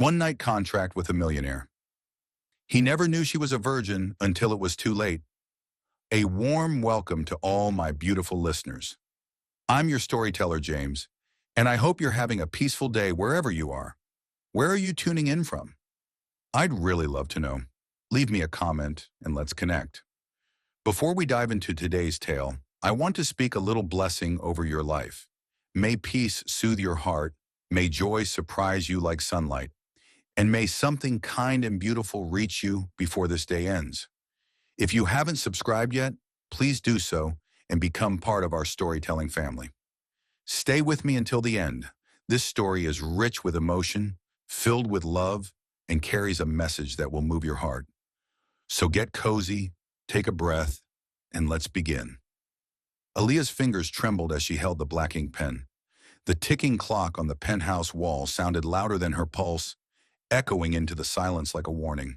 One-night contract with a millionaire. He never knew she was a virgin until it was too late. A warm welcome to all my beautiful listeners. I'm your storyteller, James, and I hope you're having a peaceful day wherever you are. Where are you tuning in from? I'd really love to know. Leave me a comment and let's connect. Before we dive into today's tale, I want to speak a little blessing over your life. May peace soothe your heart, may joy surprise you like sunlight, and may something kind and beautiful reach you before this day ends. If you haven't subscribed yet, please do so and become part of our storytelling family. Stay with me until the end. This story is rich with emotion, filled with love, and carries a message that will move your heart. So get cozy, take a breath, and let's begin. Aaliyah's fingers trembled as she held the black ink pen. The ticking clock on the penthouse wall sounded louder than her pulse, echoing into the silence like a warning.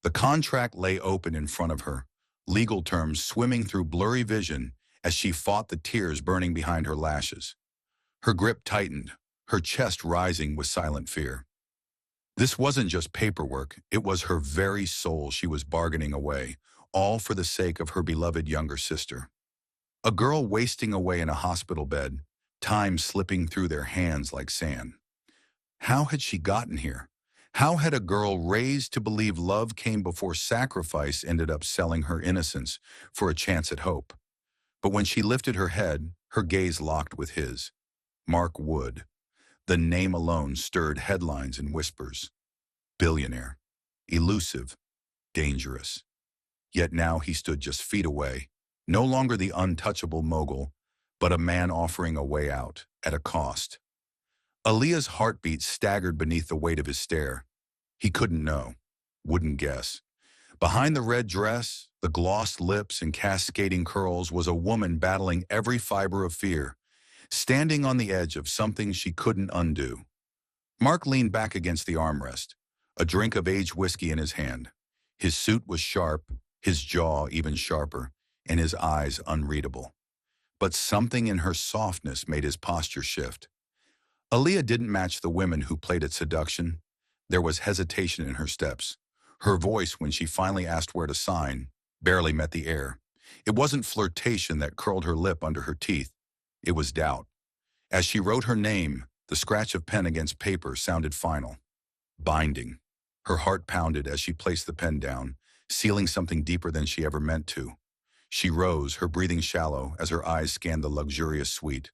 The contract lay open in front of her, legal terms swimming through blurry vision as she fought the tears burning behind her lashes. Her grip tightened, her chest rising with silent fear. This wasn't just paperwork, it was her very soul she was bargaining away, all for the sake of her beloved younger sister. A girl wasting away in a hospital bed, time slipping through their hands like sand. How had she gotten here? How had a girl raised to believe love came before sacrifice ended up selling her innocence for a chance at hope? But when she lifted her head, her gaze locked with his. Mark Wood. The name alone stirred headlines and whispers. Billionaire. Elusive. Dangerous. Yet now he stood just feet away, no longer the untouchable mogul, but a man offering a way out, at a cost. Aaliyah's heartbeat staggered beneath the weight of his stare. He couldn't know, wouldn't guess. Behind the red dress, the glossed lips and cascading curls was a woman battling every fiber of fear, standing on the edge of something she couldn't undo. Mark leaned back against the armrest, a drink of aged whiskey in his hand. His suit was sharp, his jaw even sharper, and his eyes unreadable. But something in her softness made his posture shift. Aaliyah didn't match the women who played at seduction. There was hesitation in her steps. Her voice, when she finally asked where to sign, barely met the air. It wasn't flirtation that curled her lip under her teeth. It was doubt. As she wrote her name, the scratch of pen against paper sounded final. Binding. Her heart pounded as she placed the pen down, sealing something deeper than she ever meant to. She rose, her breathing shallow, as her eyes scanned the luxurious suite.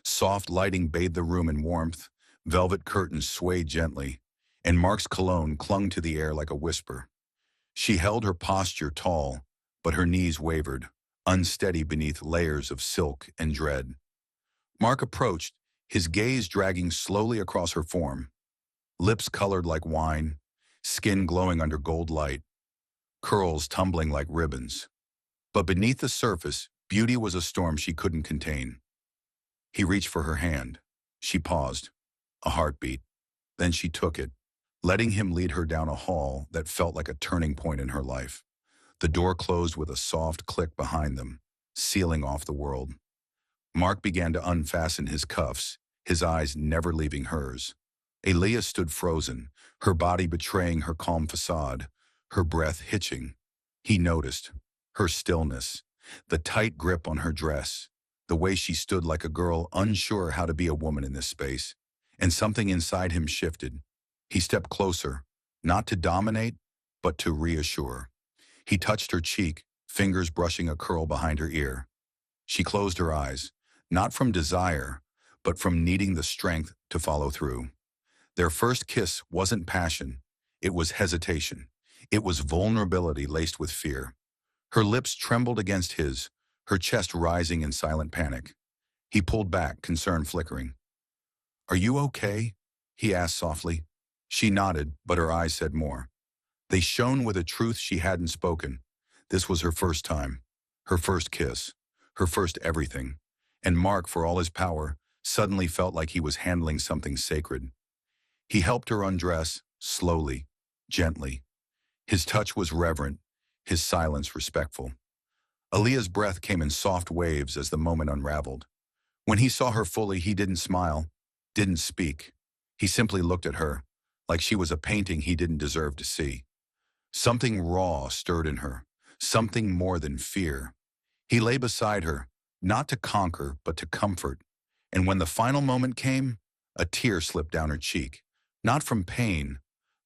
Soft lighting bathed the room in warmth, velvet curtains swayed gently, and Mark's cologne clung to the air like a whisper. She held her posture tall, but her knees wavered, unsteady beneath layers of silk and dread. Mark approached, his gaze dragging slowly across her form. Lips colored like wine, skin glowing under gold light, curls tumbling like ribbons. But beneath the surface, beauty was a storm she couldn't contain. He reached for her hand. She paused, a heartbeat. Then she took it, letting him lead her down a hall that felt like a turning point in her life. The door closed with a soft click behind them, sealing off the world. Mark began to unfasten his cuffs, his eyes never leaving hers. Aaliyah stood frozen, her body betraying her calm facade, her breath hitching. He noticed her stillness, the tight grip on her dress, the way she stood like a girl unsure how to be a woman in this space. And something inside him shifted. He stepped closer, not to dominate, but to reassure. He touched her cheek, fingers brushing a curl behind her ear. She closed her eyes, not from desire, but from needing the strength to follow through. Their first kiss wasn't passion, it was hesitation. It was vulnerability laced with fear. Her lips trembled against his, her chest rising in silent panic. He pulled back, concern flickering. "Are you okay?" he asked softly. She nodded, but her eyes said more. They shone with a truth she hadn't spoken. This was her first time, her first kiss, her first everything. And Mark, for all his power, suddenly felt like he was handling something sacred. He helped her undress, slowly, gently. His touch was reverent, his silence respectful. Aaliyah's breath came in soft waves as the moment unraveled. When he saw her fully, he didn't smile, didn't speak. He simply looked at her, like she was a painting he didn't deserve to see. Something raw stirred in her, something more than fear. He lay beside her, not to conquer, but to comfort. And when the final moment came, a tear slipped down her cheek, not from pain,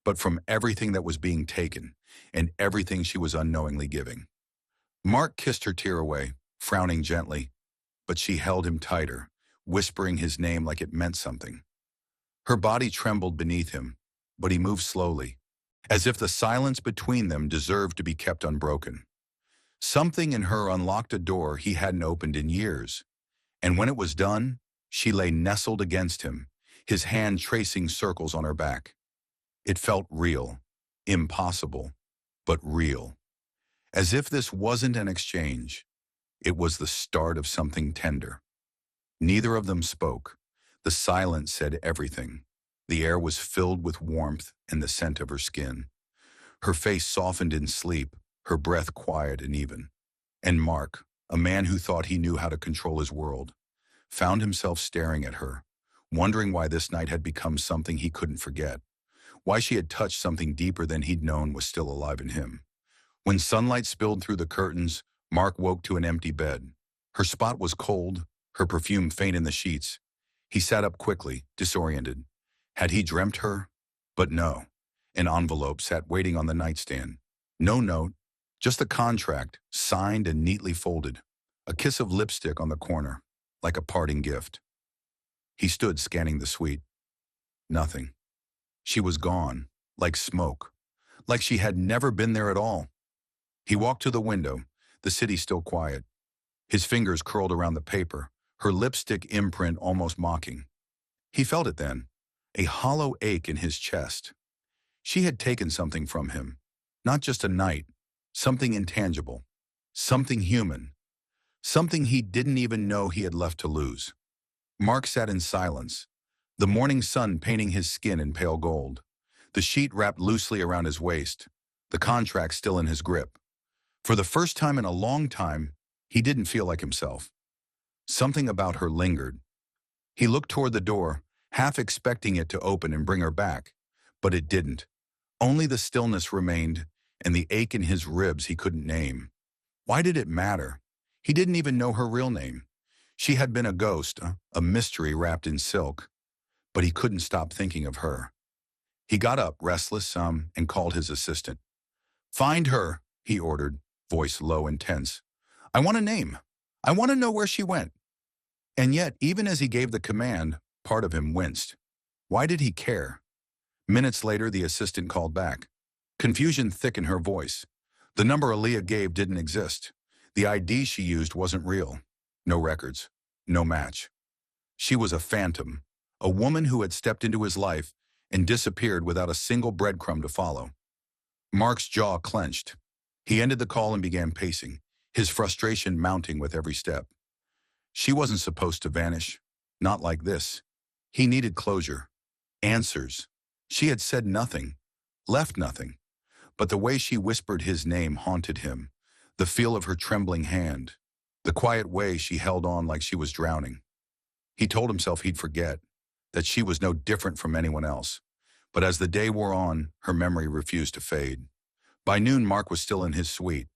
but from everything that was being taken and everything she was unknowingly giving. Mark kissed her tear away, frowning gently, but she held him tighter, whispering his name like it meant something. Her body trembled beneath him, but he moved slowly, as if the silence between them deserved to be kept unbroken. Something in her unlocked a door he hadn't opened in years, and when it was done, she lay nestled against him, his hand tracing circles on her back. It felt real, impossible, but real. As if this wasn't an exchange, it was the start of something tender. Neither of them spoke. The silence said everything. The air was filled with warmth and the scent of her skin. Her face softened in sleep, her breath quiet and even. And Mark, a man who thought he knew how to control his world, found himself staring at her, wondering why this night had become something he couldn't forget, why she had touched something deeper than he'd known was still alive in him. When sunlight spilled through the curtains, Mark woke to an empty bed. Her spot was cold, her perfume faint in the sheets. He sat up quickly, disoriented. Had he dreamt her? But no. An envelope sat waiting on the nightstand. No note, just a contract, signed and neatly folded. A kiss of lipstick on the corner, like a parting gift. He stood scanning the suite. Nothing. She was gone, like smoke, like she had never been there at all. He walked to the window, the city still quiet. His fingers curled around the paper, her lipstick imprint almost mocking. He felt it then, a hollow ache in his chest. She had taken something from him, not just a night, something intangible, something human, something he didn't even know he had left to lose. Mark sat in silence, the morning sun painting his skin in pale gold, the sheet wrapped loosely around his waist, the contract still in his grip. For the first time in a long time, he didn't feel like himself. Something about her lingered. He looked toward the door, half expecting it to open and bring her back, but it didn't. Only the stillness remained, and the ache in his ribs he couldn't name. Why did it matter? He didn't even know her real name. She had been a ghost, a mystery wrapped in silk. But he couldn't stop thinking of her. He got up, restless, and called his assistant. "Find her," he ordered, voice low and tense. "I want a name. I want to know where she went." And yet, even as he gave the command, part of him winced. Why did he care? Minutes later, the assistant called back. Confusion thick in her voice. The number Aaliyah gave didn't exist. The ID she used wasn't real. No records. No match. She was a phantom, a woman who had stepped into his life and disappeared without a single breadcrumb to follow. Mark's jaw clenched. He ended the call and began pacing, his frustration mounting with every step. She wasn't supposed to vanish. Not like this. He needed closure. Answers. She had said nothing, left nothing. But the way she whispered his name haunted him. The feel of her trembling hand. The quiet way she held on like she was drowning. He told himself he'd forget, that she was no different from anyone else. But as the day wore on, her memory refused to fade. By noon, Mark was still in his suite,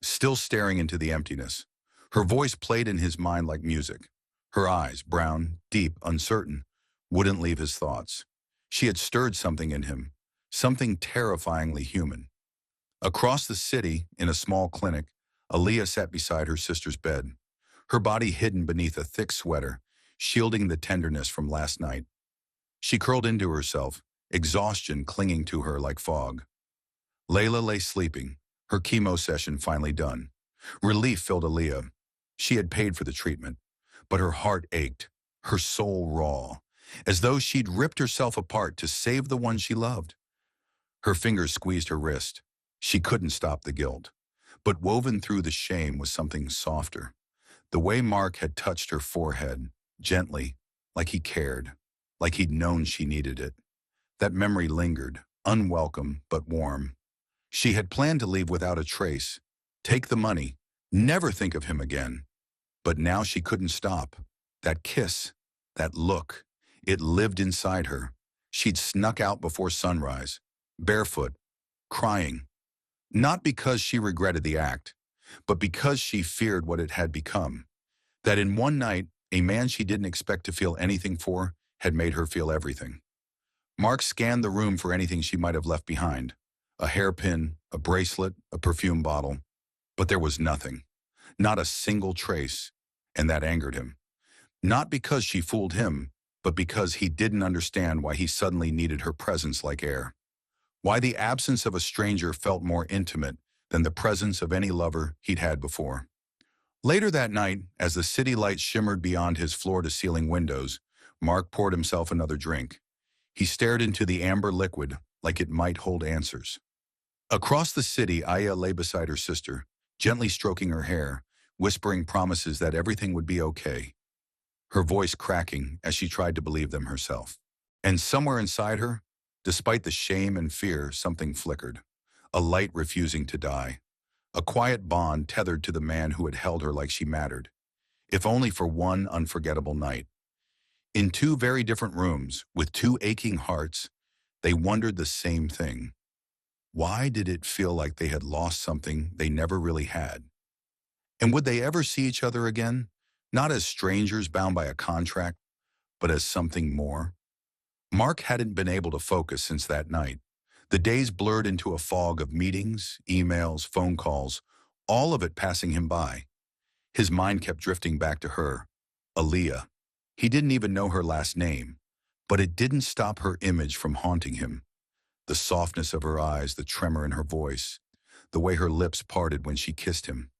still staring into the emptiness. Her voice played in his mind like music. Her eyes, brown, deep, uncertain, wouldn't leave his thoughts. She had stirred something in him, something terrifyingly human. Across the city, in a small clinic, Aaliyah sat beside her sister's bed, her body hidden beneath a thick sweater, shielding the tenderness from last night. She curled into herself, exhaustion clinging to her like fog. Layla lay sleeping, her chemo session finally done. Relief filled Aaliyah. She had paid for the treatment, but her heart ached, her soul raw, as though she'd ripped herself apart to save the one she loved. Her fingers squeezed her wrist. She couldn't stop the guilt, but woven through the shame was something softer. The way Mark had touched her forehead, gently, like he cared, like he'd known she needed it. That memory lingered, unwelcome but warm. She had planned to leave without a trace, take the money, never think of him again. But now she couldn't stop. That kiss, that look, it lived inside her, She'd snuck out before sunrise, barefoot, crying, not because she regretted the act, but because she feared what it had become. That in one night, a man she didn't expect to feel anything for had made her feel everything. Mark scanned the room for anything she might have left behind. A hairpin, a bracelet, a perfume bottle. But there was nothing. Not a single trace. And that angered him. Not because she fooled him, but because he didn't understand why he suddenly needed her presence like air. Why the absence of a stranger felt more intimate than the presence of any lover he'd had before. Later that night, as the city lights shimmered beyond his floor-to-ceiling windows, Mark poured himself another drink. He stared into the amber liquid like it might hold answers. Across the city, Aya lay beside her sister, gently stroking her hair, whispering promises that everything would be okay, her voice cracking as she tried to believe them herself. And somewhere inside her, despite the shame and fear, something flickered, a light refusing to die, a quiet bond tethered to the man who had held her like she mattered, if only for one unforgettable night. In two very different rooms, with two aching hearts, they wondered the same thing. Why did it feel like they had lost something they never really had? And would they ever see each other again? Not as strangers bound by a contract, but as something more? Mark hadn't been able to focus since that night. The days blurred into a fog of meetings, emails, phone calls, all of it passing him by. His mind kept drifting back to her, Aaliyah. He didn't even know her last name, but it didn't stop her image from haunting him. The softness of her eyes, the tremor in her voice, the way her lips parted when she kissed him.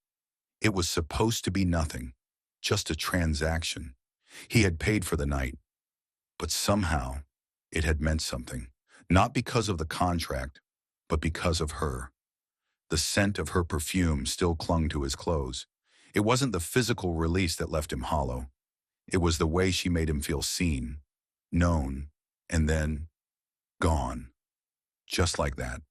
It was supposed to be nothing, just a transaction. He had paid for the night, but somehow it had meant something, not because of the contract, but because of her. The scent of her perfume still clung to his clothes. It wasn't the physical release that left him hollow. It was the way she made him feel seen, known, and then gone. Just like that.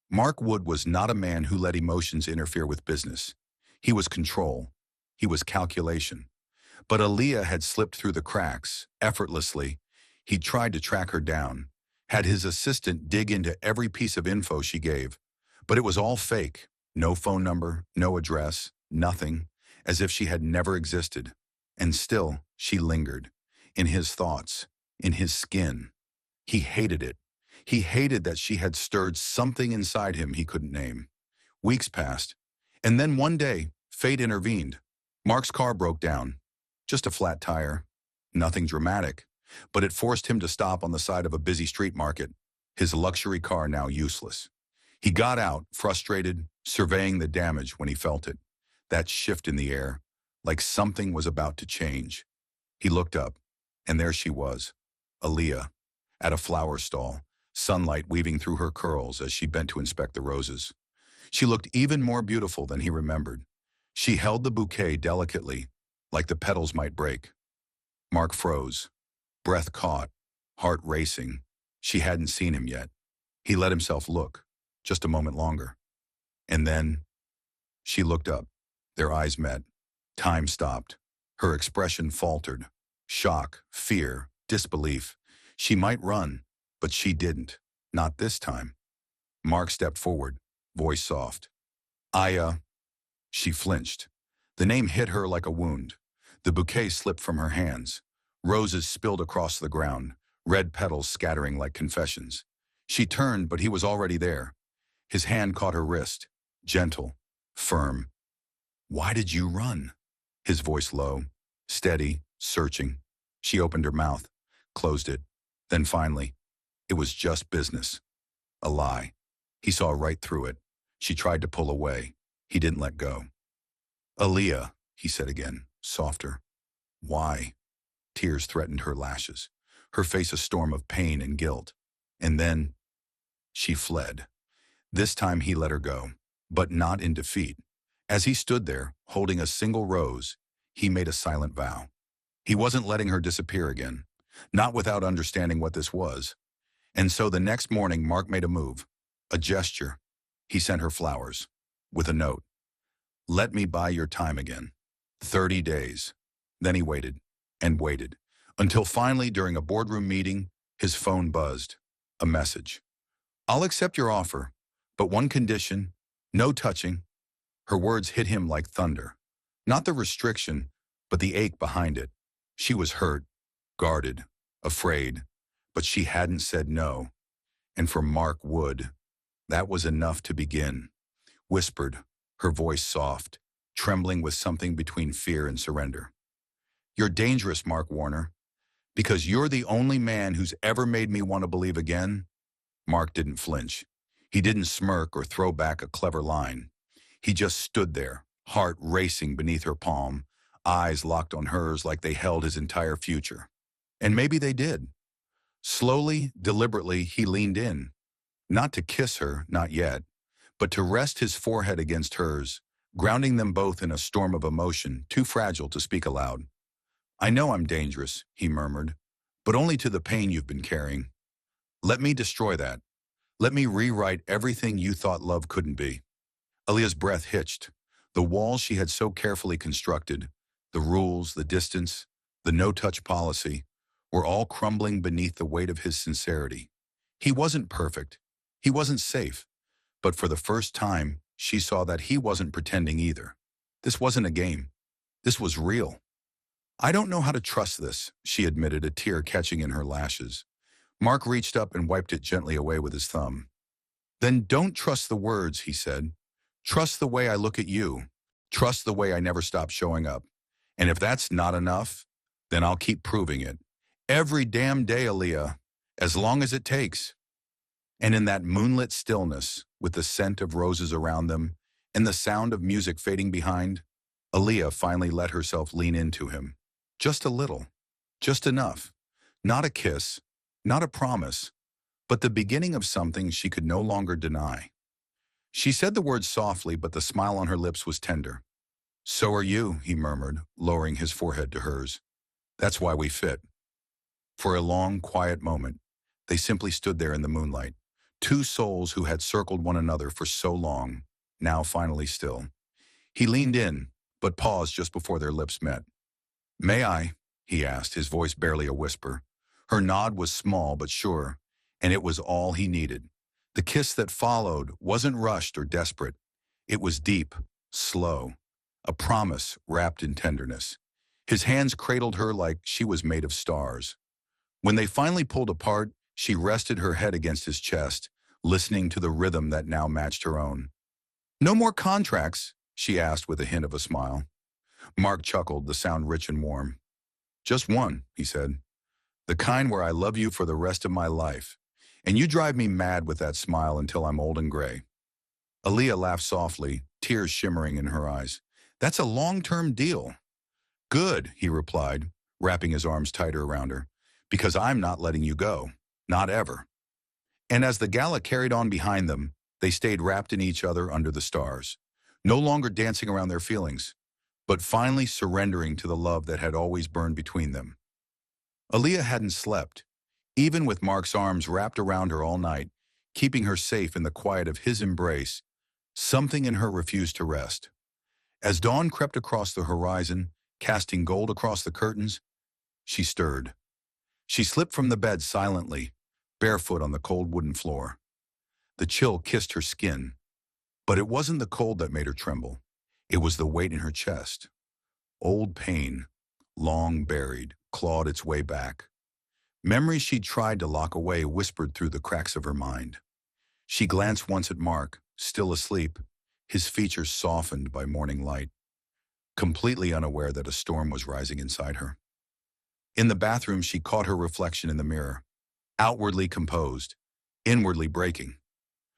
Mark Wood was not a man who let emotions interfere with business. He was control. He was calculation. But Aaliyah had slipped through the cracks, effortlessly. He tried to track her down, had his assistant dig into every piece of info she gave. But it was all fake. No phone number, no address, nothing, as if she had never existed. And still, she lingered, in his thoughts, in his skin. He hated it. He hated that she had stirred something inside him he couldn't name. Weeks passed, and then one day, fate intervened. Mark's car broke down. Just a flat tire. Nothing dramatic, but it forced him to stop on the side of a busy street market, his luxury car now useless. He got out, frustrated, surveying the damage when he felt it. That shift in the air, like something was about to change. He looked up, and there she was, Aaliyah, at a flower stall, sunlight weaving through her curls as she bent to inspect the roses. She looked even more beautiful than he remembered. She held the bouquet delicately, like the petals might break. Mark froze, breath caught, heart racing. She hadn't seen him yet. He let himself look, just a moment longer. And then, she looked up. Their eyes met. Time stopped. Her expression faltered. Shock, fear, disbelief. She might run, but she didn't. Not this time. Mark stepped forward, voice soft. Aya. She flinched. The name hit her like a wound. The bouquet slipped from her hands. Roses spilled across the ground, red petals scattering like confessions. She turned, but he was already there. His hand caught her wrist, gentle, firm. Why did you run? His voice low, steady, searching. She opened her mouth, closed it. Then finally, it was just business. A lie. He saw right through it. She tried to pull away. He didn't let go. Aaliyah, he said again, softer. Why? Tears threatened her lashes, her face a storm of pain and guilt. And then, she fled. This time he let her go, but not in defeat. As he stood there, holding a single rose, he made a silent vow. He wasn't letting her disappear again, not without understanding what this was. And so the next morning, Mark made a move, a gesture. He sent her flowers, with a note. Let me buy your time again. 30 days. Then he waited, and waited, until finally, during a boardroom meeting, His phone buzzed. A message. I'll accept your offer, but one condition, no touching. Her words hit him like thunder. Not the restriction, but the ache behind it. She was hurt, guarded, afraid, but she hadn't said no. And for Mark Wood, that was enough to begin. Whispered, her voice soft, trembling with something between fear and surrender. You're dangerous, Mark Warner, because you're the only man who's ever made me want to believe again. Mark didn't flinch. He didn't smirk or throw back a clever line. He just stood there, heart racing beneath her palm, eyes locked on hers like they held his entire future. And maybe they did. Slowly, deliberately, he leaned in. Not to kiss her, not yet, but to rest his forehead against hers, grounding them both in a storm of emotion too fragile to speak aloud. I know I'm dangerous, he murmured, but only to the pain you've been carrying. Let me destroy that. Let me rewrite everything you thought love couldn't be. Aaliyah's breath hitched. The walls she had so carefully constructed, the rules, the distance, the no-touch policy, were all crumbling beneath the weight of his sincerity. He wasn't perfect. He wasn't safe. But for the first time, she saw that he wasn't pretending either. This wasn't a game. This was real. I don't know how to trust this, she admitted, a tear catching in her lashes. Mark reached up and wiped it gently away with his thumb. Then don't trust the words, he said. Trust the way I look at you. Trust the way I never stop showing up. And if that's not enough, then I'll keep proving it. Every damn day, Aaliyah, as long as it takes. And in that moonlit stillness, with the scent of roses around them and the sound of music fading behind, Aaliyah finally let herself lean into him. Just a little. Just enough. Not a kiss, not a promise, but the beginning of something she could no longer deny. She said the words softly, but the smile on her lips was tender. So are you, he murmured, lowering his forehead to hers. That's why we fit. For a long, quiet moment, they simply stood there in the moonlight, two souls who had circled one another for so long, now finally still. He leaned in, but paused just before their lips met. May I? He asked, his voice barely a whisper. Her nod was small but sure, and it was all he needed. The kiss that followed wasn't rushed or desperate. It was deep, slow, a promise wrapped in tenderness. His hands cradled her like she was made of stars. When they finally pulled apart, she rested her head against his chest, listening to the rhythm that now matched her own. No more contracts, she asked with a hint of a smile. Mark chuckled, the sound rich and warm. Just one, he said. The kind where I love you for the rest of my life. And you drive me mad with that smile until I'm old and gray. Aaliyah laughed softly, tears shimmering in her eyes. That's a long-term deal. Good, he replied, wrapping his arms tighter around her. Because I'm not letting you go. Not ever. And as the gala carried on behind them, they stayed wrapped in each other under the stars, no longer dancing around their feelings, but finally surrendering to the love that had always burned between them. Aaliyah hadn't slept, even with Mark's arms wrapped around her all night, keeping her safe in the quiet of his embrace. Something in her refused to rest. As dawn crept across the horizon, casting gold across the curtains, she stirred. She slipped from the bed silently, barefoot on the cold wooden floor. The chill kissed her skin, but it wasn't the cold that made her tremble. It was the weight in her chest. Old pain, long buried, clawed its way back. Memories she'd tried to lock away whispered through the cracks of her mind. She glanced once at Mark, still asleep, his features softened by morning light, completely unaware that a storm was rising inside her. In the bathroom, she caught her reflection in the mirror, outwardly composed, inwardly breaking.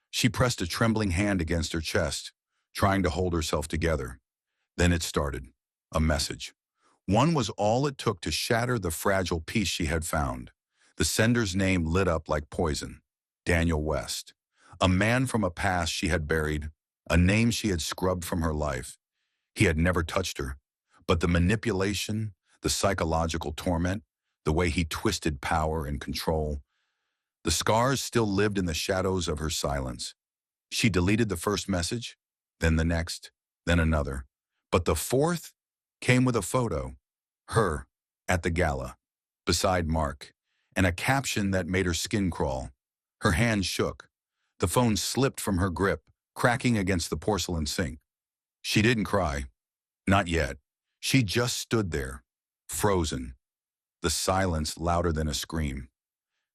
She pressed a trembling hand against her chest, trying to hold herself together. Then it started, a message. One was all it took to shatter the fragile peace she had found. The sender's name lit up like poison. Daniel West. A man from a past she had buried, a name she had scrubbed from her life. He had never touched her, but the manipulation, the psychological torment, the way he twisted power and control, the scars still lived in the shadows of her silence. She deleted the first message, then the next, then another. But the fourth came with a photo, her, at the gala, beside Mark, and a caption that made her skin crawl. Her hand shook. The phone slipped from her grip, cracking against the porcelain sink. She didn't cry. Not yet. She just stood there, frozen, the silence louder than a scream.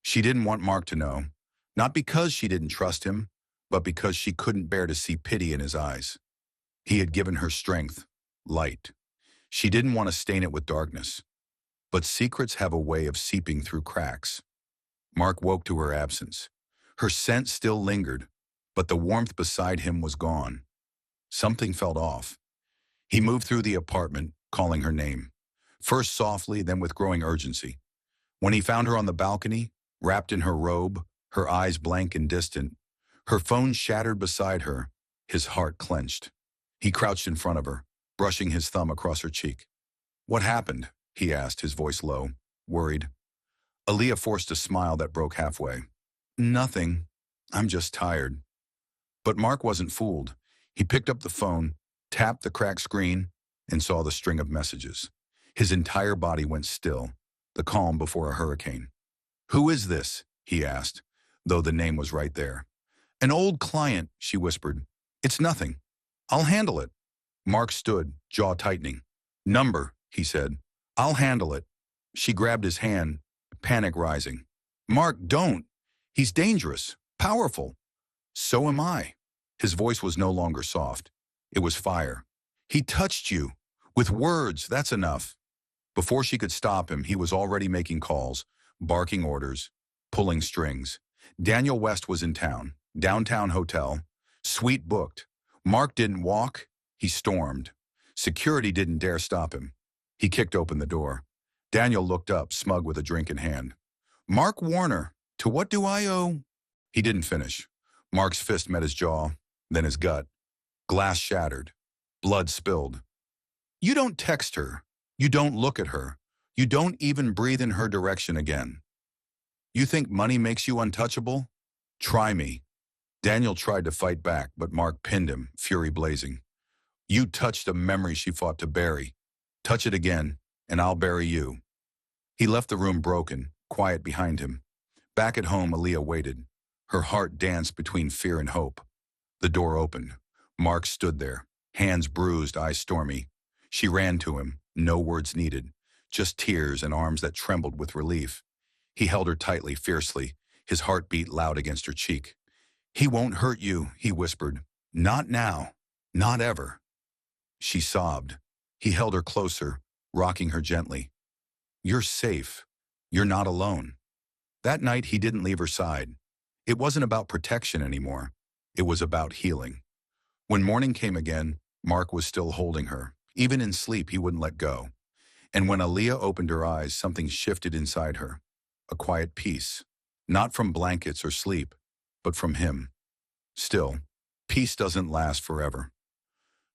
She didn't want Mark to know, not because she didn't trust him, but because she couldn't bear to see pity in his eyes. He had given her strength, light. She didn't want to stain it with darkness. But secrets have a way of seeping through cracks. Mark woke to her absence. Her scent still lingered, but the warmth beside him was gone. Something felt off. He moved through the apartment, calling her name, first softly, then with growing urgency. When he found her on the balcony, wrapped in her robe, her eyes blank and distant, her phone shattered beside her, his heart clenched. He crouched in front of her, brushing his thumb across her cheek. "What happened?" he asked, his voice low, worried. Aaliyah forced a smile that broke halfway. "Nothing. I'm just tired." But Mark wasn't fooled. He picked up the phone, tapped the cracked screen, and saw the string of messages. His entire body went still, the calm before a hurricane. "Who is this?" he asked, though the name was right there. "An old client," she whispered. "It's nothing. I'll handle it." Mark stood, jaw tightening. "Number," he said. "I'll handle it." She grabbed his hand, panic rising. "Mark, don't. He's dangerous, powerful." "So am I." His voice was no longer soft. It was fire. "He touched you. With words, that's enough." Before she could stop him, he was already making calls, barking orders, pulling strings. Daniel West was in town, downtown hotel, suite booked. Mark didn't walk, he stormed. Security didn't dare stop him. He kicked open the door. Daniel looked up, smug with a drink in hand. "Mark Warner, to what do I owe?" He didn't finish. Mark's fist met his jaw, then his gut. Glass shattered. Blood spilled. "You don't text her. You don't look at her. You don't even breathe in her direction again. You think money makes you untouchable? Try me." Daniel tried to fight back, but Mark pinned him, fury blazing. "You touched a memory she fought to bury. Touch it again, and I'll bury you." He left the room broken, quiet behind him. Back at home, Aaliyah waited. Her heart danced between fear and hope. The door opened. Mark stood there, hands bruised, eyes stormy. She ran to him, no words needed, just tears and arms that trembled with relief. He held her tightly, fiercely, his heart beat loud against her cheek. "He won't hurt you," he whispered. "Not now. Not ever." She sobbed. He held her closer, rocking her gently. "You're safe. You're not alone." That night, he didn't leave her side. It wasn't about protection anymore. It was about healing. When morning came again, Mark was still holding her. Even in sleep, he wouldn't let go. And when Aaliyah opened her eyes, something shifted inside her. A quiet peace. Not from blankets or sleep, but from him. Still, peace doesn't last forever.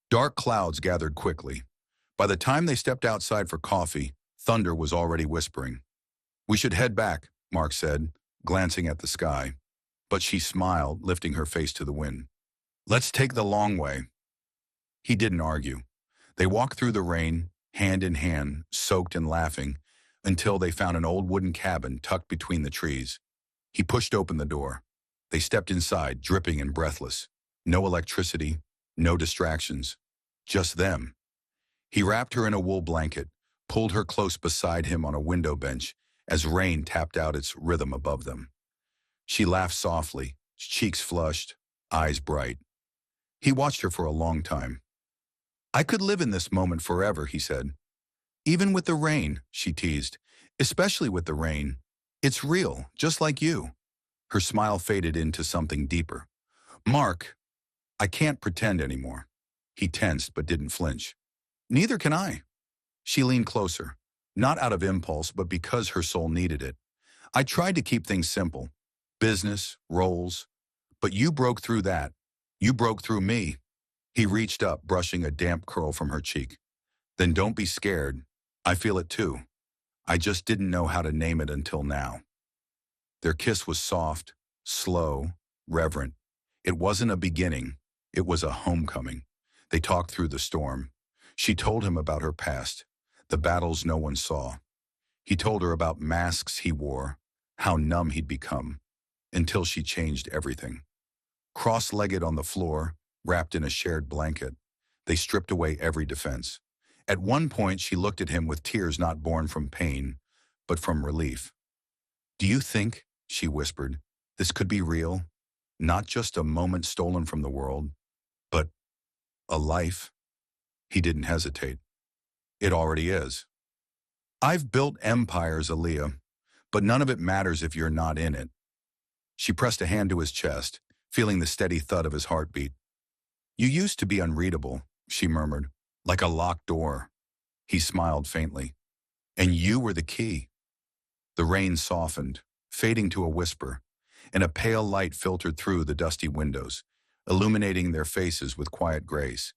Dark clouds gathered quickly. By the time they stepped outside for coffee, thunder was already whispering. "We should head back," Mark said, glancing at the sky. But she smiled, lifting her face to the wind. "Let's take the long way." He didn't argue. They walked through the rain, hand in hand, soaked and laughing, until they found an old wooden cabin tucked between the trees. He pushed open the door. They stepped inside, dripping and breathless. No electricity, no distractions. Just them. He wrapped her in a wool blanket, pulled her close beside him on a window bench as rain tapped out its rhythm above them. She laughed softly, cheeks flushed, eyes bright. He watched her for a long time. "I could live in this moment forever," he said. "Even with the rain," she teased. "Especially with the rain. It's real, just like you." Her smile faded into something deeper. "Mark, I can't pretend anymore." He tensed but didn't flinch. "Neither can I." She leaned closer, not out of impulse, but because her soul needed it. "I tried to keep things simple. Business, roles. But you broke through that. You broke through me." He reached up, brushing a damp curl from her cheek. "Then don't be scared. I feel it too. I just didn't know how to name it until now." Their kiss was soft, slow, reverent. It wasn't a beginning. It was a homecoming. They talked through the storm. She told him about her past, the battles no one saw. He told her about masks he wore, how numb he'd become, until she changed everything. Cross-legged on the floor, wrapped in a shared blanket, they stripped away every defense. At one point, she looked at him with tears not born from pain, but from relief. "Do you think," she whispered, "this could be real? Not just a moment stolen from the world, but a life?" He didn't hesitate. "It already is. I've built empires, Aaliyah, but none of it matters if you're not in it." She pressed a hand to his chest, feeling the steady thud of his heartbeat. "You used to be unreadable," she murmured, "like a locked door." He smiled faintly. "And you were the key." The rain softened, fading to a whisper, and a pale light filtered through the dusty windows, illuminating their faces with quiet grace.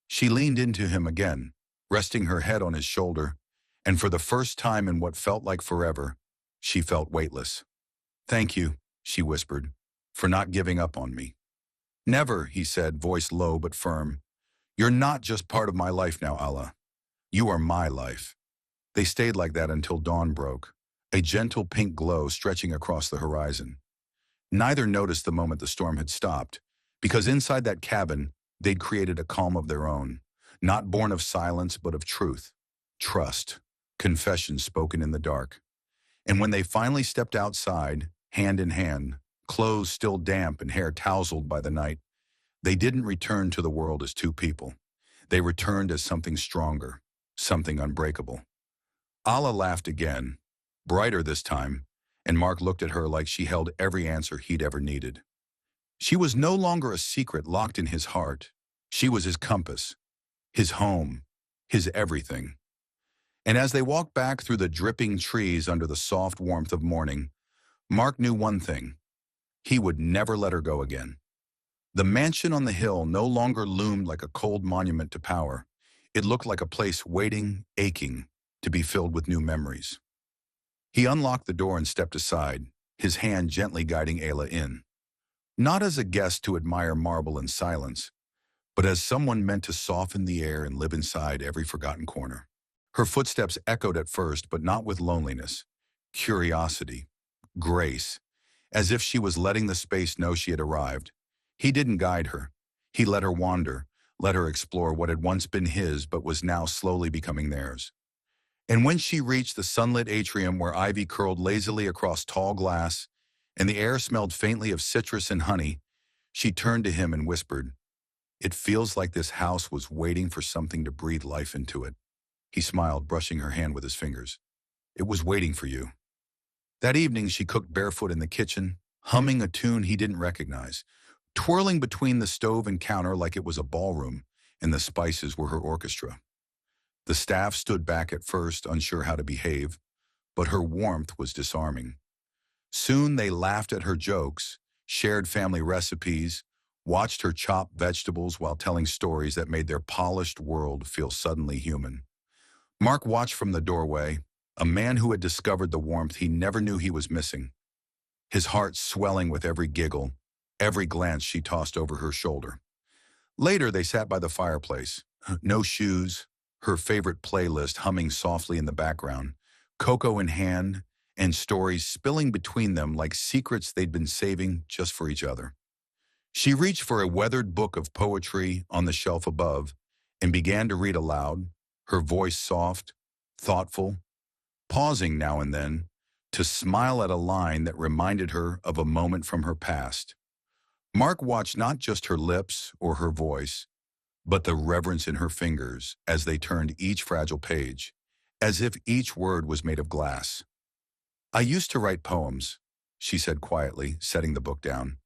She leaned into him again, resting her head on his shoulder, and for the first time in what felt like forever, she felt weightless. "Thank you," she whispered, "for not giving up on me." "Never," he said, voice low but firm. "You're not just part of my life now, Allah. You are my life." They stayed like that until dawn broke, a gentle pink glow stretching across the horizon. Neither noticed the moment the storm had stopped, because inside that cabin, they'd created a calm of their own, not born of silence but of truth, trust, confession spoken in the dark. And when they finally stepped outside, hand in hand, clothes still damp and hair tousled by the night, they didn't return to the world as two people. They returned as something stronger, something unbreakable. Allah laughed again, brighter this time, and Mark looked at her like she held every answer he'd ever needed. She was no longer a secret locked in his heart. She was his compass, his home, his everything. And as they walked back through the dripping trees under the soft warmth of morning, Mark knew one thing. He would never let her go again. The mansion on the hill no longer loomed like a cold monument to power. It looked like a place waiting, aching, to be filled with new memories. He unlocked the door and stepped aside, his hand gently guiding Ayla in. Not as a guest to admire marble in silence, but as someone meant to soften the air and live inside every forgotten corner. Her footsteps echoed at first, but not with loneliness, curiosity, grace, as if she was letting the space know she had arrived. He didn't guide her. He let her wander, let her explore what had once been his but was now slowly becoming theirs. And when she reached the sunlit atrium where ivy curled lazily across tall glass and the air smelled faintly of citrus and honey, she turned to him and whispered, "It feels like this house was waiting for something to breathe life into it." He smiled, brushing her hand with his fingers. "It was waiting for you." That evening she cooked barefoot in the kitchen, humming a tune he didn't recognize, twirling between the stove and counter like it was a ballroom, and the spices were her orchestra. The staff stood back at first, unsure how to behave, but her warmth was disarming. Soon they laughed at her jokes, shared family recipes, watched her chop vegetables while telling stories that made their polished world feel suddenly human. Mark watched from the doorway, a man who had discovered the warmth he never knew he was missing, his heart swelling with every giggle, every glance she tossed over her shoulder. Later they sat by the fireplace, no shoes, her favorite playlist humming softly in the background, cocoa in hand, and stories spilling between them like secrets they'd been saving just for each other. She reached for a weathered book of poetry on the shelf above and began to read aloud, her voice soft, thoughtful, pausing now and then to smile at a line that reminded her of a moment from her past. Mark watched not just her lips or her voice, but the reverence in her fingers as they turned each fragile page, as if each word was made of glass. "I used to write poems," she said quietly, setting the book down,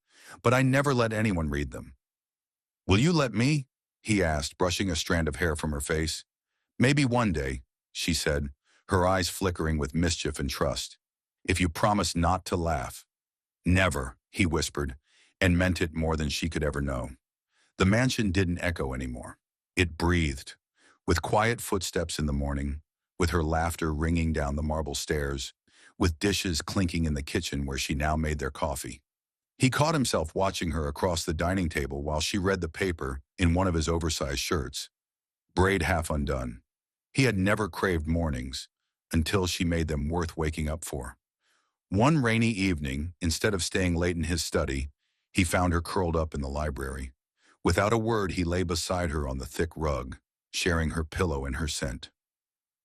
"but I never let anyone read them." "Will you let me?" he asked, brushing a strand of hair from her face. "Maybe one day," she said, her eyes flickering with mischief and trust. "If you promise not to laugh." "Never," he whispered, and meant it more than she could ever know. The mansion didn't echo anymore. It breathed, with quiet footsteps in the morning, with her laughter ringing down the marble stairs, with dishes clinking in the kitchen where she now made their coffee. He caught himself watching her across the dining table while she read the paper in one of his oversized shirts, braid half undone. He had never craved mornings until she made them worth waking up for. One rainy evening, instead of staying late in his study, he found her curled up in the library. Without a word, he lay beside her on the thick rug, sharing her pillow and her scent.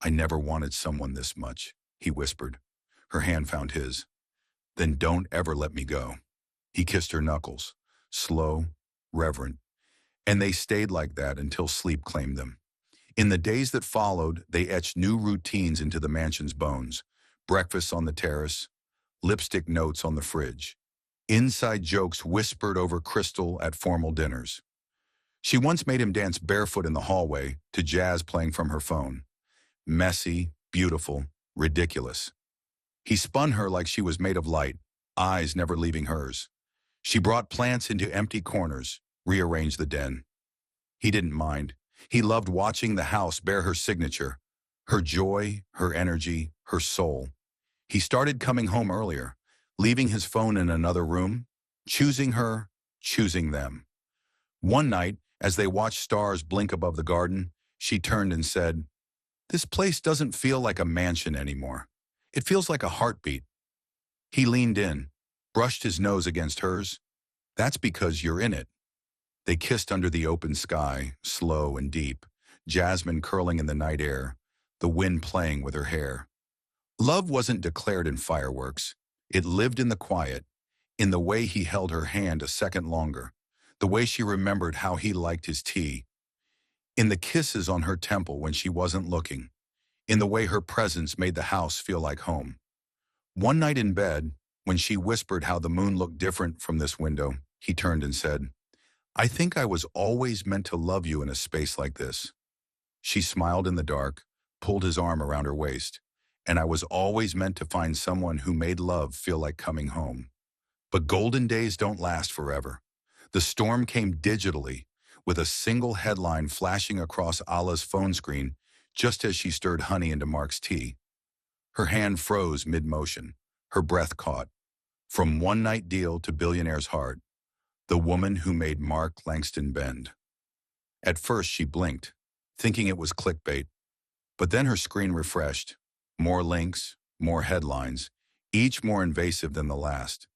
"I never wanted someone this much," he whispered. Her hand found his. "Then don't ever let me go." He kissed her knuckles, slow, reverent, and they stayed like that until sleep claimed them. In the days that followed, they etched new routines into the mansion's bones. Breakfasts on the terrace, lipstick notes on the fridge, inside jokes whispered over crystal at formal dinners. She once made him dance barefoot in the hallway to jazz playing from her phone. Messy, beautiful, ridiculous. He spun her like she was made of light, eyes never leaving hers. She brought plants into empty corners, rearranged the den. He didn't mind. He loved watching the house bear her signature, her joy, her energy, her soul. He started coming home earlier, leaving his phone in another room, choosing her, choosing them. One night, as they watched stars blink above the garden, she turned and said, "This place doesn't feel like a mansion anymore. It feels like a heartbeat." He leaned in, brushed his nose against hers. "That's because you're in it." They kissed under the open sky, slow and deep, jasmine curling in the night air, the wind playing with her hair. Love wasn't declared in fireworks. It lived in the quiet, in the way he held her hand a second longer, the way she remembered how he liked his tea, in the kisses on her temple when she wasn't looking, in the way her presence made the house feel like home. One night in bed, when she whispered how the moon looked different from this window, he turned and said, "I think I was always meant to love you in a space like this." She smiled in the dark, pulled his arm around her waist. "And I was always meant to find someone who made love feel like coming home." But golden days don't last forever. The storm came digitally, with a single headline flashing across Allah's phone screen just as she stirred honey into Mark's tea. Her hand froze mid-motion, her breath caught. From one-night deal to billionaire's heart, the woman who made Mark Langston bend. At first she blinked, thinking it was clickbait, but then her screen refreshed. More links, more headlines, each more invasive than the last.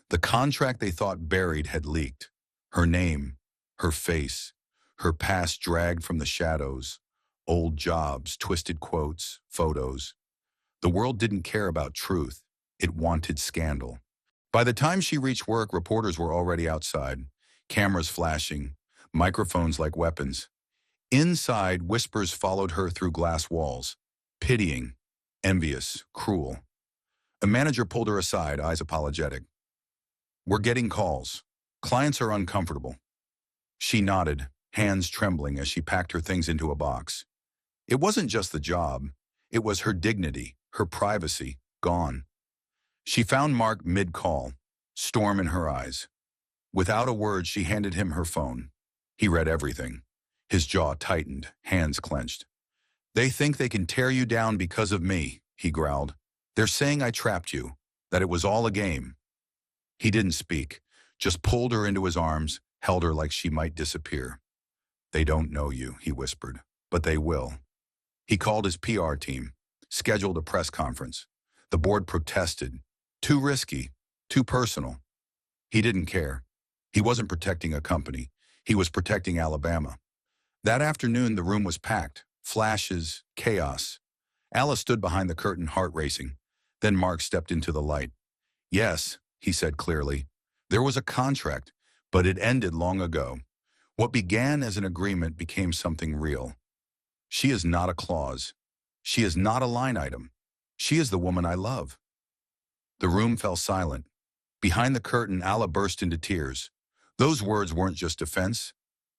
The contract they thought buried had leaked. Her name, her face, her past dragged from the shadows, old jobs, twisted quotes, photos. The world didn't care about truth. It wanted scandal. By the time she reached work, reporters were already outside, cameras flashing, microphones like weapons. Inside, whispers followed her through glass walls, pitying, envious, cruel. A manager pulled her aside, eyes apologetic. "We're getting calls. Clients are uncomfortable." She nodded, hands trembling as she packed her things into a box. It wasn't just the job. It was her dignity, her privacy, gone. She found Mark mid-call, storm in her eyes. Without a word, she handed him her phone. He read everything. His jaw tightened, hands clenched. "They think they can tear you down because of me," he growled. "They're saying I trapped you, that it was all a game." He didn't speak, just pulled her into his arms, held her like she might disappear. "They don't know you," he whispered, "but they will." He called his PR team, scheduled a press conference. The board protested. Too risky, too personal. He didn't care. He wasn't protecting a company. He was protecting Alabama. That afternoon, the room was packed. Flashes, chaos. Alice stood behind the curtain, heart racing. Then Mark stepped into the light. "Yes," he said clearly, "there was a contract, but it ended long ago. What began as an agreement became something real. She is not a clause. She is not a line item. She is the woman I love." The room fell silent. Behind the curtain, Allah burst into tears. Those words weren't just defense.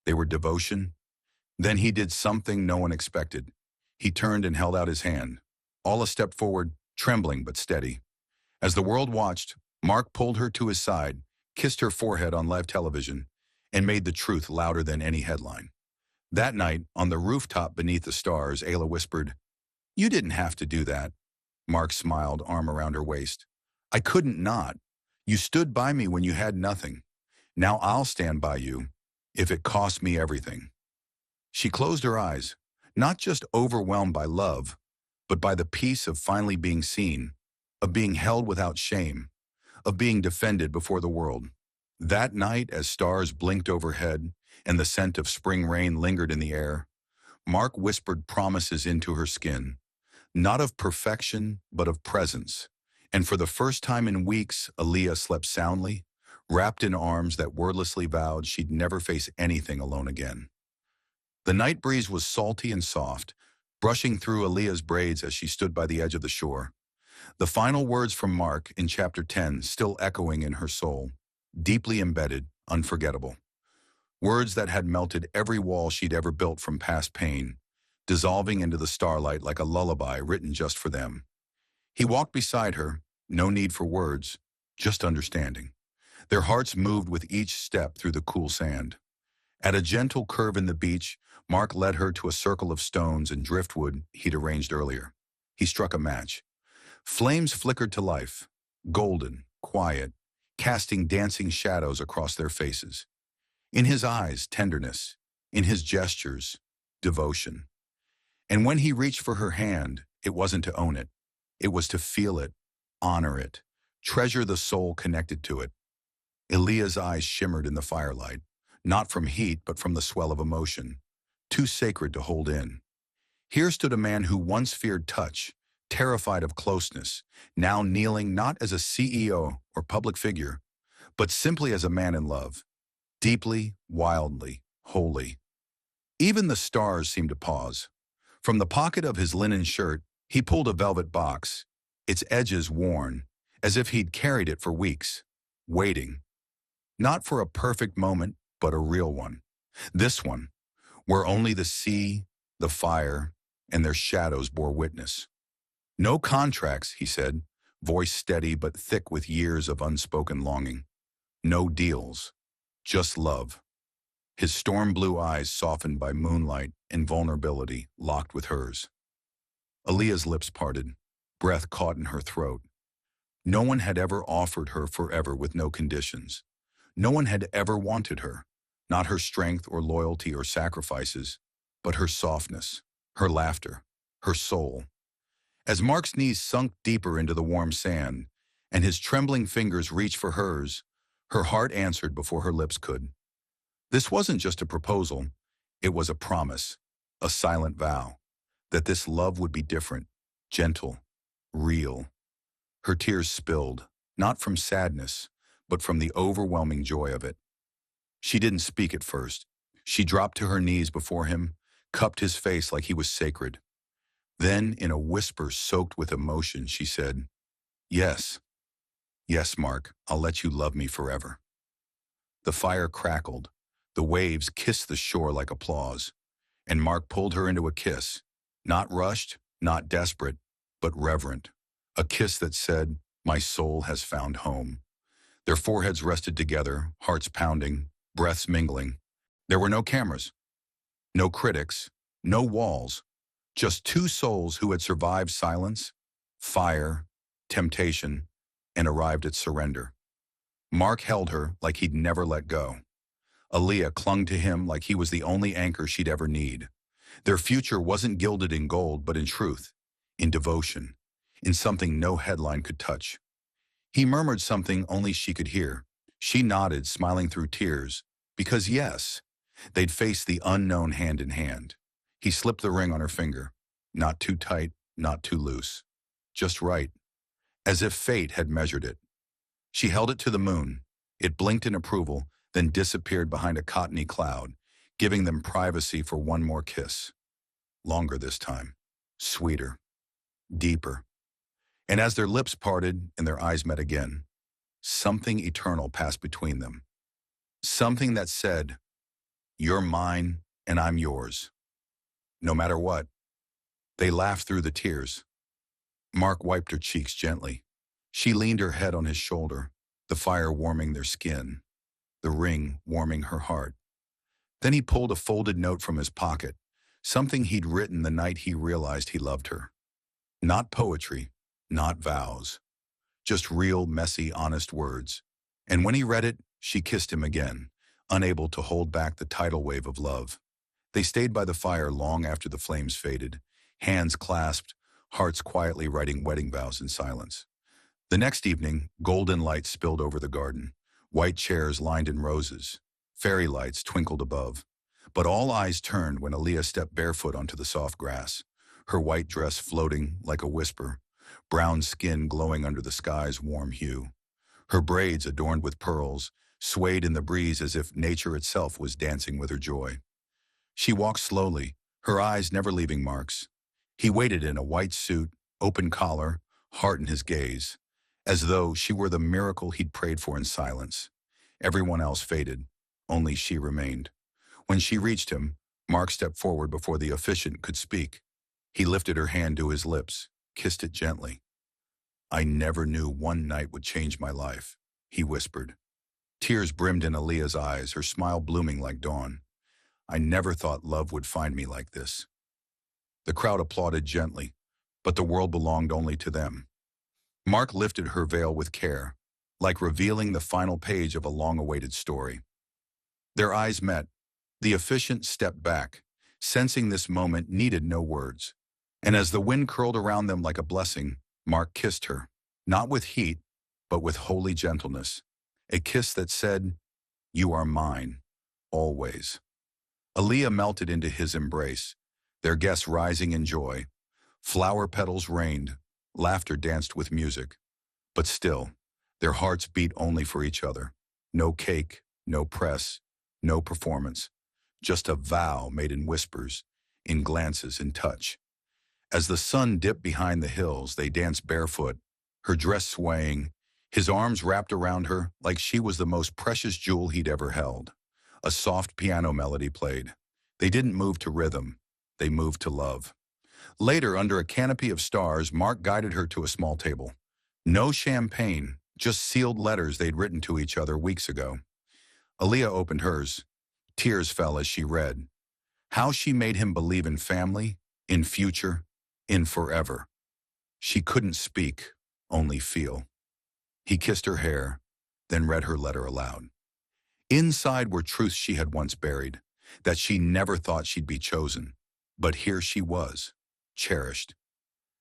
They were devotion. Then he did something no one expected. He turned and held out his hand. Allah stepped forward, trembling but steady. As the world watched, Mark pulled her to his side, kissed her forehead on live television, and made the truth louder than any headline. That night, on the rooftop beneath the stars, Ayla whispered, "You didn't have to do that." Mark smiled, arm around her waist. "I couldn't not. You stood by me when you had nothing. Now I'll stand by you, if it costs me everything." She closed her eyes, not just overwhelmed by love, but by the peace of finally being seen, of being held without shame, of being defended before the world. That night, as stars blinked overhead and the scent of spring rain lingered in the air, Mark whispered promises into her skin, not of perfection, but of presence. And for the first time in weeks, Aaliyah slept soundly, wrapped in arms that wordlessly vowed she'd never face anything alone again. The night breeze was salty and soft, brushing through Aaliyah's braids as she stood by the edge of the shore. The final words from Mark in chapter 10 still echoing in her soul, deeply embedded, unforgettable. Words that had melted every wall she'd ever built from past pain, dissolving into the starlight like a lullaby written just for them. He walked beside her, no need for words, just understanding. Their hearts moved with each step through the cool sand. At a gentle curve in the beach, Mark led her to a circle of stones and driftwood he'd arranged earlier. He struck a match. Flames flickered to life, golden, quiet, casting dancing shadows across their faces. In his eyes, tenderness. In his gestures, devotion. And when he reached for her hand, it wasn't to own it. It was to feel it, honor it, treasure the soul connected to it. Aaliyah's eyes shimmered in the firelight, not from heat but from the swell of emotion, too sacred to hold in. Here stood a man who once feared touch, terrified of closeness, now kneeling not as a CEO or public figure, but simply as a man in love, deeply, wildly, wholly. Even the stars seemed to pause. From the pocket of his linen shirt, he pulled a velvet box, its edges worn, as if he'd carried it for weeks, waiting. Not for a perfect moment, but a real one. This one, where only the sea, the fire, and their shadows bore witness. No contracts, he said, voice steady but thick with years of unspoken longing. No deals, just love. His storm blue eyes softened by moonlight and vulnerability locked with hers. Aaliyah's lips parted, breath caught in her throat. No one had ever offered her forever with no conditions. No one had ever wanted her, not her strength or loyalty or sacrifices, but her softness, her laughter, her soul. As Mark's knees sunk deeper into the warm sand, and his trembling fingers reached for hers, her heart answered before her lips could. This wasn't just a proposal, it was a promise, a silent vow, that this love would be different, gentle, real. Her tears spilled, not from sadness, but from the overwhelming joy of it. She didn't speak at first. She dropped to her knees before him, cupped his face like he was sacred. Then, in a whisper soaked with emotion, she said, "Yes, yes, Mark, I'll let you love me forever." The fire crackled. The waves kissed the shore like applause, and Mark pulled her into a kiss, not rushed, not desperate, but reverent, a kiss that said, "My soul has found home." Their foreheads rested together, hearts pounding, breaths mingling. There were no cameras, no critics, no walls, just two souls who had survived silence, fire, temptation, and arrived at surrender. Mark held her like he'd never let go. Aaliyah clung to him like he was the only anchor she'd ever need. Their future wasn't gilded in gold, but in truth, in devotion, in something no headline could touch. He murmured something only she could hear. She nodded, smiling through tears, because yes, they'd face the unknown hand in hand. He slipped the ring on her finger, not too tight, not too loose, just right, as if fate had measured it. She held it to the moon. It blinked in approval, then disappeared behind a cottony cloud, giving them privacy for one more kiss. Longer this time, sweeter, deeper. And as their lips parted and their eyes met again, something eternal passed between them. Something that said, "You're mine and I'm yours, no matter what." They laughed through the tears. Mark wiped her cheeks gently. She leaned her head on his shoulder, the fire warming their skin, the ring warming her heart. Then he pulled a folded note from his pocket, something he'd written the night he realized he loved her. Not poetry, not vows, just real, messy, honest words. And when he read it, she kissed him again, unable to hold back the tidal wave of love. They stayed by the fire long after the flames faded, hands clasped, hearts quietly writing wedding vows in silence. The next evening, golden light spilled over the garden. White chairs lined in roses. Fairy lights twinkled above. But all eyes turned when Aaliyah stepped barefoot onto the soft grass, her white dress floating like a whisper, brown skin glowing under the sky's warm hue. Her braids, adorned with pearls, swayed in the breeze as if nature itself was dancing with her joy. She walked slowly, her eyes never leaving Mark's. He waited in a white suit, open collar, heart in his gaze, as though she were the miracle he'd prayed for in silence. Everyone else faded. Only she remained. When she reached him, Mark stepped forward before the officiant could speak. He lifted her hand to his lips, kissed it gently. "I never knew one night would change my life," he whispered. Tears brimmed in Aaliyah's eyes, her smile blooming like dawn. "I never thought love would find me like this." The crowd applauded gently, but the world belonged only to them. Mark lifted her veil with care, like revealing the final page of a long-awaited story. Their eyes met. The officiant stepped back, sensing this moment needed no words. And as the wind curled around them like a blessing, Mark kissed her, not with heat, but with holy gentleness. A kiss that said, "You are mine, always." Aaliyah melted into his embrace, their guests rising in joy. Flower petals rained, laughter danced with music. But still, their hearts beat only for each other. No cake, no press, no performance. Just a vow made in whispers, in glances, in touch. As the sun dipped behind the hills, they danced barefoot, her dress swaying, his arms wrapped around her like she was the most precious jewel he'd ever held. A soft piano melody played. They didn't move to rhythm, they moved to love. Later, under a canopy of stars, Mark guided her to a small table. No champagne, just sealed letters they'd written to each other weeks ago. Aaliyah opened hers. Tears fell as she read. How she made him believe in family, in future, in forever. She couldn't speak, only feel. He kissed her hair, then read her letter aloud. Inside were truths she had once buried, that she never thought she'd be chosen. But here she was, cherished.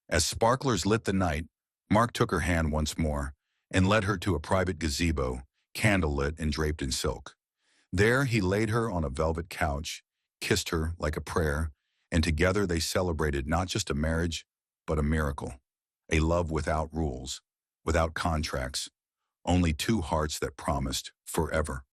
As sparklers lit the night, Mark took her hand once more and led her to a private gazebo, candlelit and draped in silk. There he laid her on a velvet couch, kissed her like a prayer, and together they celebrated not just a marriage, but a miracle. A love without rules, without contracts, only two hearts that promised forever.